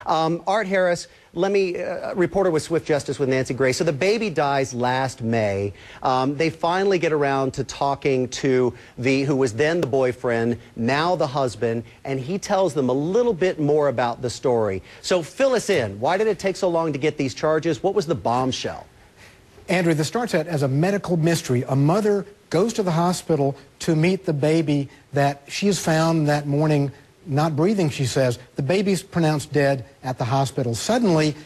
Art Harris, reporter with Swift Justice with Nancy Grace. So the baby dies last May. They finally get around to talking to who was then the boyfriend, now the husband, and he tells them a little bit more about the story. So fill us in. Why did it take so long to get these charges? What was the bombshell? Andrew, this starts out as a medical mystery. A mother goes to the hospital to meet the baby that she has found that morning not breathing, she says. The baby's pronounced dead at the hospital. Suddenly,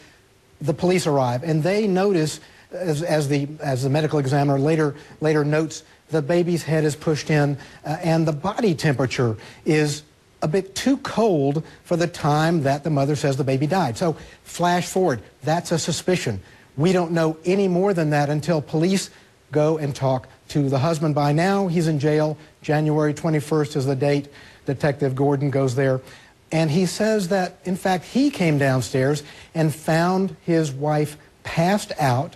the police arrive, and they notice, as the medical examiner later notes, the baby's head is pushed in, and the body temperature is a bit too cold for the time that the mother says the baby died. So, flash forward, that's a suspicion. We don't know any more than that until police go and talk to the husband. By now, he's in jail. January 21st is the date. Detective Gordon goes there, and he says that, in fact, he came downstairs and found his wife passed out,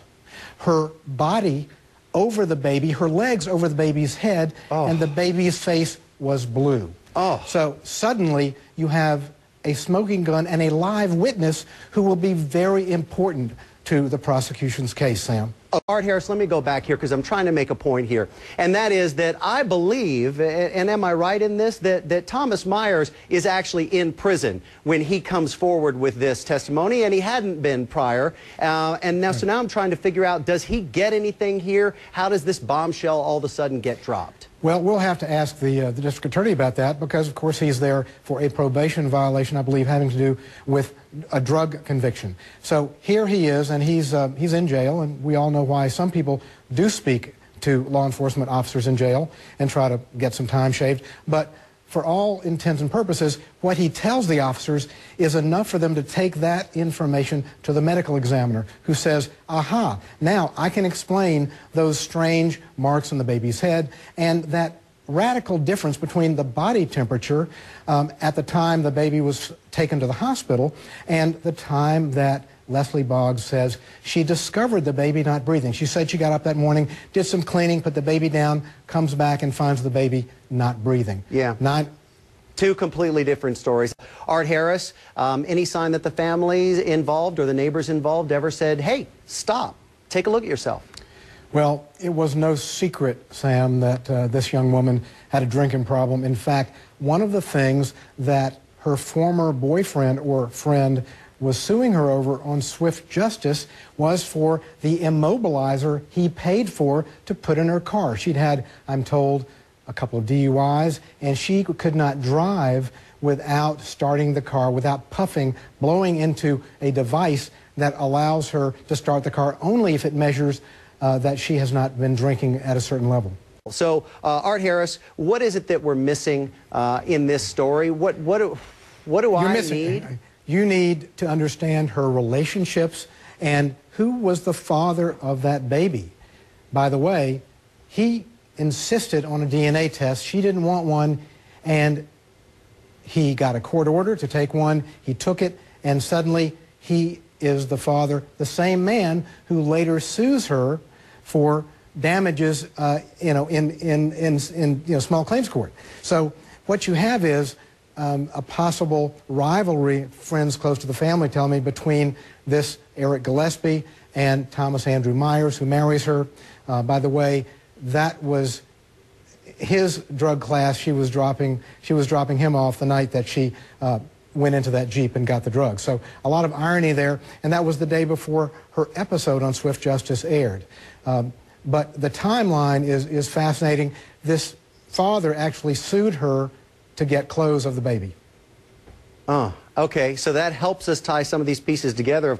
her body over the baby, her legs over the baby's head, and the baby's face was blue. So suddenly you have a smoking gun and a live witness who will be very important to the prosecution's case, Sam. Art Harris, let me go back here because I'm trying to make a point here. And that is that I believe, and am I right in this, that Thomas Myers is actually in prison when he comes forward with this testimony, and he hadn't been prior. So now I'm trying to figure out, does he get anything here? How does this bombshell all of a sudden get dropped? Well, we'll have to ask the district attorney about that because, of course, he's there for a probation violation, I believe, having to do with a drug conviction. So here he is, and he's in jail, and we all know why some people do speak to law enforcement officers in jail and try to get some time shaved. But for all intents and purposes, what he tells the officers is enough for them to take that information to the medical examiner, who says, aha, now I can explain those strange marks on the baby's head and that radical difference between the body temperature at the time the baby was taken to the hospital and the time that Leslie Boggs says she discovered the baby not breathing. She said she got up that morning, did some cleaning, put the baby down, comes back and finds the baby not breathing. Yeah. Two completely different stories. Art Harris, any sign that the families involved or the neighbors involved ever said, hey, stop, take a look at yourself? Well, it was no secret, Sam, that this young woman had a drinking problem. In fact, one of the things that her former boyfriend or friend was suing her over on Swift Justice was for the immobilizer he paid for to put in her car. She'd had, I'm told, a couple of DUIs, and she could not drive without starting the car, without puffing, blowing into a device that allows her to start the car only if it measures that she has not been drinking at a certain level. So, Art Harris, what is it that we're missing in this story? What do I need? You need to understand her relationships and who was the father of that baby. By the way, he insisted on a DNA test. She didn't want one, and he got a court order to take one. He took it, and suddenly he is the father, the same man who later sues her for damages, in small claims court. So what you have is a possible rivalry, friends close to the family tell me, between this Eric Gillespie and Thomas Andrew Myers, who marries her. By the way, that was his drug class. She was dropping him off the night that she went into that Jeep and got the drugs. So a lot of irony there, and that was the day before her episode on Swift Justice aired. But the timeline is fascinating. This father actually sued her to get clothes of the baby. Okay, so that helps us tie some of these pieces together, of course.